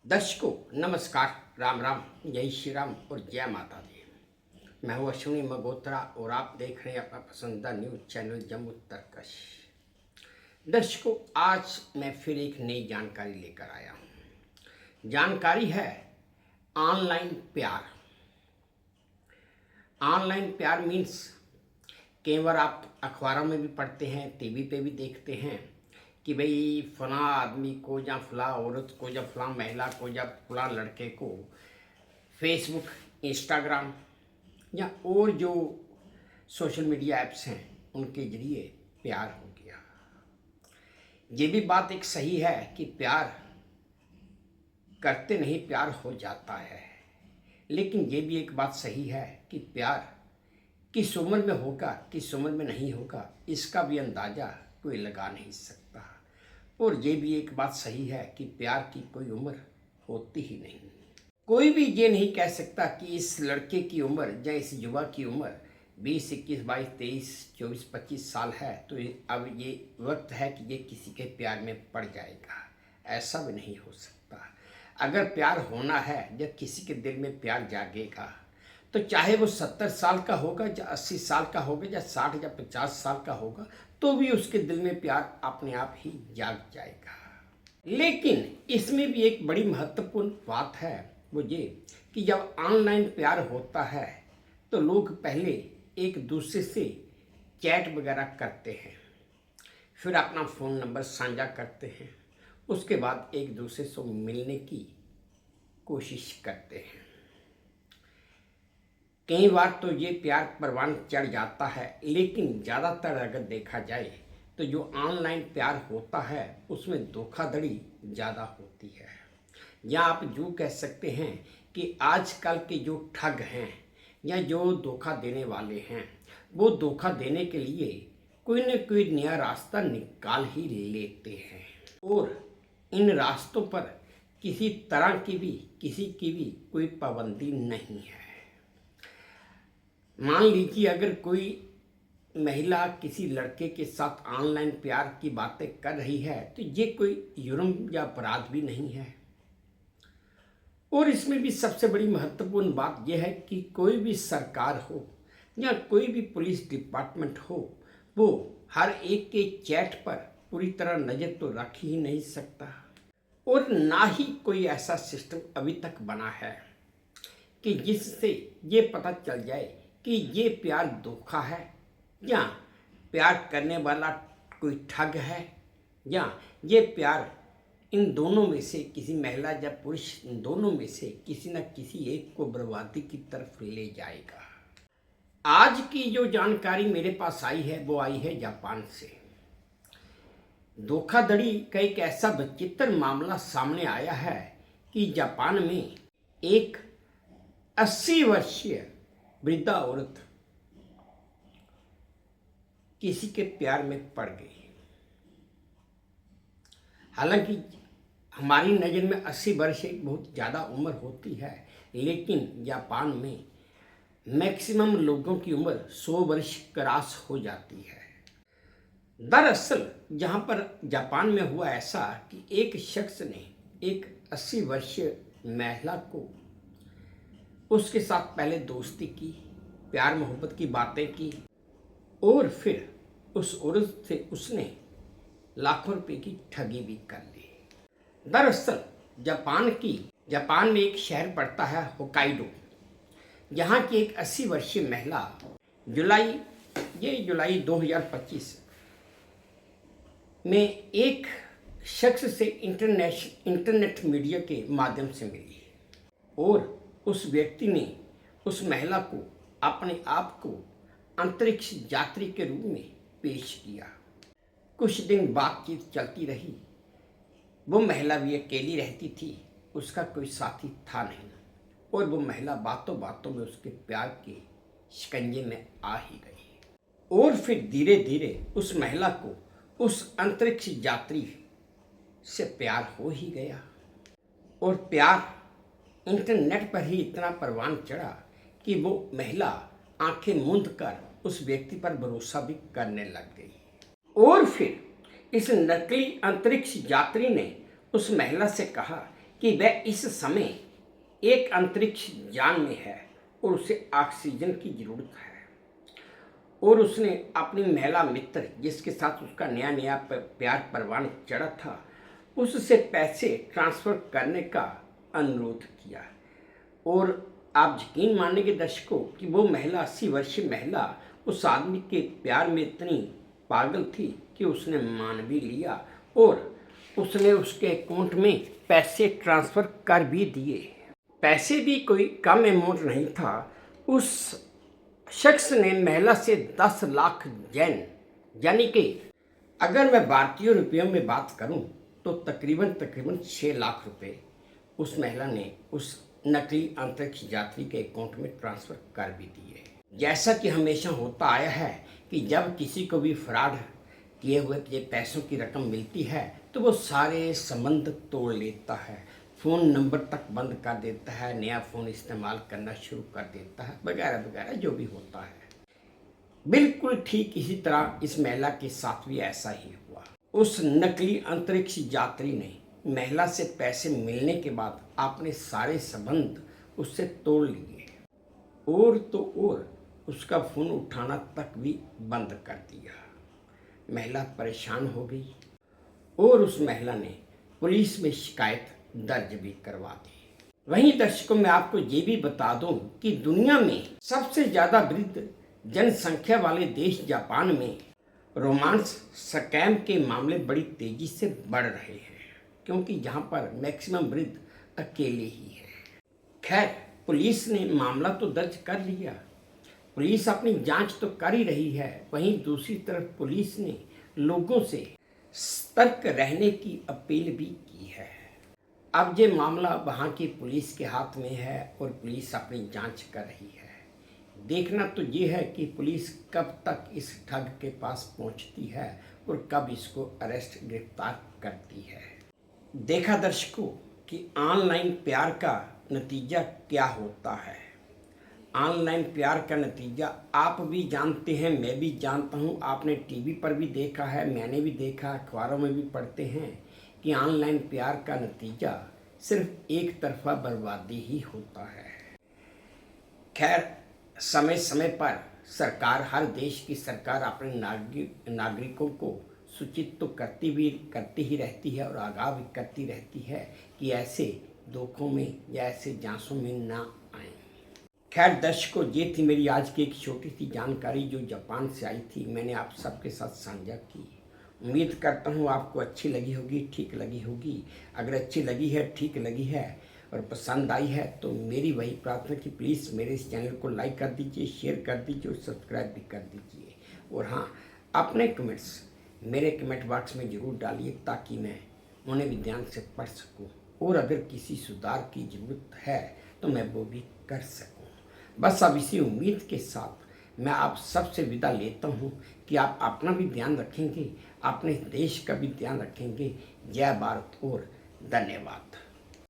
दर्शकों नमस्कार, राम राम, जय श्री राम और जय माता दी। मैं हूँ अश्विनी मगोत्रा और आप देख रहे हैं अपना पसंदीदा न्यूज चैनल जम्मू तरकश। दर्शकों, आज मैं फिर एक नई जानकारी लेकर आया हूँ। जानकारी है ऑनलाइन प्यार। ऑनलाइन प्यार मीन्स कई बार आप अखबारों में भी पढ़ते हैं, टीवी पे भी देखते हैं कि भाई फला आदमी को या फला औरत को या फला महिला को या फला लड़के को फेसबुक, इंस्टाग्राम या और जो सोशल मीडिया ऐप्स हैं उनके ज़रिए प्यार हो गया। ये भी बात एक सही है कि प्यार करते नहीं प्यार हो जाता है, लेकिन ये भी एक बात सही है कि प्यार किस उम्र में होगा किस उम्र में नहीं होगा इसका भी अंदाज़ा कोई लगा नहीं सकता। और ये भी एक बात सही है कि प्यार की कोई उम्र होती ही नहीं। कोई भी ये नहीं कह सकता कि इस लड़के की उम्र या इस युवा की उम्र 20, 21, 22, 23, 24, 25 साल है तो अब ये वक्त है कि ये किसी के प्यार में पड़ जाएगा। ऐसा भी नहीं हो सकता। अगर प्यार होना है या किसी के दिल में प्यार जागेगा तो चाहे वो 70 साल का होगा या 80 साल का होगा या 60 या 50 साल का होगा तो भी उसके दिल में प्यार अपने आप ही जाग जाएगा। लेकिन इसमें भी एक बड़ी महत्वपूर्ण बात है, वो ये कि जब ऑनलाइन प्यार होता है तो लोग पहले एक दूसरे से चैट वगैरह करते हैं, फिर अपना फ़ोन नंबर साझा करते हैं, उसके बाद एक दूसरे से मिलने की कोशिश करते हैं। कई बार तो ये प्यार परवान चढ़ जाता है, लेकिन ज़्यादातर अगर देखा जाए तो जो ऑनलाइन प्यार होता है उसमें धोखाधड़ी ज़्यादा होती है। या आप यूँ कह सकते हैं कि आजकल के जो ठग हैं या जो धोखा देने वाले हैं वो धोखा देने के लिए कोई न कोई नया रास्ता निकाल ही लेते हैं और इन रास्तों पर किसी तरह की भी किसी की भी कोई पाबंदी नहीं है। मान लीजिए अगर कोई महिला किसी लड़के के साथ ऑनलाइन प्यार की बातें कर रही है तो ये कोई जुर्म या अपराध भी नहीं है। और इसमें भी सबसे बड़ी महत्वपूर्ण बात यह है कि कोई भी सरकार हो या कोई भी पुलिस डिपार्टमेंट हो वो हर एक के चैट पर पूरी तरह नज़र तो रख ही नहीं सकता और ना ही कोई ऐसा सिस्टम अभी तक बना है कि जिससे ये पता चल जाए कि ये प्यार धोखा है या प्यार करने वाला कोई ठग है या ये प्यार इन दोनों में से किसी महिला या पुरुष इन दोनों में से किसी न किसी एक को बर्बादी की तरफ ले जाएगा। आज की जो जानकारी मेरे पास आई है वो आई है जापान से। धोखाधड़ी का एक ऐसा विचित्र मामला सामने आया है कि जापान में एक 80 वर्षीय वृद्धा औरत किसी के प्यार में पड़ गई। हालांकि हमारी नज़र में 80 वर्ष एक बहुत ज़्यादा उम्र होती है, लेकिन जापान में मैक्सिमम लोगों की उम्र 100 वर्ष क्रॉस हो जाती है। दरअसल जहाँ पर जापान में हुआ ऐसा कि एक शख्स ने एक 80 वर्षीय महिला को उसके साथ पहले दोस्ती की, प्यार मोहब्बत की बातें की और फिर उस औरत से उसने लाखों रुपए की ठगी भी कर ली। दरअसल जापान में एक शहर पड़ता है होकाइडो, जहाँ की एक 80 वर्षीय महिला जुलाई 2025 में एक शख्स से इंटरनेट मीडिया के माध्यम से मिली और उस व्यक्ति ने उस महिला को अपने आप को अंतरिक्ष यात्री के रूप में पेश किया। कुछ दिन बातचीत चलती रही। वो महिला भी अकेली रहती थी, उसका कोई साथी था नहीं और वो महिला बातों बातों में उसके प्यार के शिकंजे में आ ही गई। और फिर धीरे धीरे उस महिला को उस अंतरिक्ष यात्री से प्यार हो ही गया और प्यार इंटरनेट पर ही इतना परवान चढ़ा कि वो महिला आंखें मूंद कर उस व्यक्ति पर भरोसा भी करने लग गई। और फिर इस नकली अंतरिक्ष यात्री ने उस महिला से कहा कि वह इस समय एक अंतरिक्ष यान में है और उसे ऑक्सीजन की ज़रूरत है, और उसने अपनी महिला मित्र जिसके साथ उसका नया नया प्यार परवान चढ़ा था उससे पैसे ट्रांसफ़र करने का अनुरोध किया। और आप यकीन मानेंगे दर्शकों कि वो महिला 80 वर्षीय महिला उस आदमी के प्यार में इतनी पागल थी कि उसने मान भी लिया और उसने उसके अकाउंट में पैसे ट्रांसफ़र कर भी दिए। पैसे भी कोई कम अमाउंट नहीं था। उस शख्स ने महिला से 10 लाख येन, यानी कि अगर मैं भारतीय रुपयों में बात करूं तो तकरीबन 6 लाख रुपए उस महिला ने उस नकली अंतरिक्ष यात्री के अकाउंट में ट्रांसफ़र कर भी दिए। जैसा कि हमेशा होता आया है कि जब किसी को भी फ्रॉड किए हुए ये पैसों की रकम मिलती है तो वो सारे संबंध तोड़ लेता है, फ़ोन नंबर तक बंद कर देता है, नया फ़ोन इस्तेमाल करना शुरू कर देता है, वगैरह वगैरह जो भी होता है। बिल्कुल ठीक इसी तरह इस महिला के साथ भी ऐसा ही हुआ। उस नकली अंतरिक्ष यात्री ने महिला से पैसे मिलने के बाद अपने सारे संबंध उससे तोड़ लिए और तो और उसका फ़ोन उठाना तक भी बंद कर दिया। महिला परेशान हो गई और उस महिला ने पुलिस में शिकायत दर्ज भी करवा दी। वहीं दर्शकों मैं आपको ये भी बता दूं कि दुनिया में सबसे ज़्यादा वृद्ध जनसंख्या वाले देश जापान में रोमांस स्कैम के मामले बड़ी तेज़ी से बढ़ रहे हैं, क्योंकि यहाँ पर मैक्सिमम वृद्ध अकेले ही है। खैर पुलिस ने मामला तो दर्ज कर लिया, पुलिस अपनी जांच तो कर ही रही है, वहीं दूसरी तरफ पुलिस ने लोगों से सतर्क रहने की अपील भी की है। अब ये मामला वहाँ की पुलिस के हाथ में है और पुलिस अपनी जांच कर रही है। देखना तो ये है कि पुलिस कब तक इस ठग के पास पहुँचती है और कब इसको अरेस्ट गिरफ्तार करती है। देखा दर्शकों कि ऑनलाइन प्यार का नतीजा क्या होता है। ऑनलाइन प्यार का नतीजा आप भी जानते हैं, मैं भी जानता हूँ, आपने टीवी पर भी देखा है, मैंने भी देखा, अखबारों में भी पढ़ते हैं कि ऑनलाइन प्यार का नतीजा सिर्फ एक तरफा बर्बादी ही होता है। खैर समय समय पर सरकार, हर देश की सरकार अपने नागरिकों को सूचित तो करती ही रहती है और आगाह भी करती रहती है कि ऐसे धोखों में या ऐसे जांचों में ना आए। खैर दर्शकों ये थी मेरी आज की एक छोटी सी जानकारी जो जापान से आई थी, मैंने आप सबके साथ साझा की। उम्मीद करता हूँ आपको अच्छी लगी होगी, ठीक लगी होगी। अगर अच्छी लगी है, ठीक लगी है और पसंद आई है तो मेरी वही प्रार्थना कि प्लीज़ मेरे इस चैनल को लाइक कर दीजिए, शेयर कर दीजिए और सब्सक्राइब भी कर दीजिए। और हाँ, अपने कमेंट्स मेरे कमेंट बॉक्स में ज़रूर डालिए ताकि मैं उन्हें भी ध्यान से पढ़ सकूं और अगर किसी सुधार की ज़रूरत है तो मैं वो भी कर सकूं। बस अब इसी उम्मीद के साथ मैं आप सबसे विदा लेता हूं कि आप अपना भी ध्यान रखेंगे, अपने देश का भी ध्यान रखेंगे। जय भारत और धन्यवाद।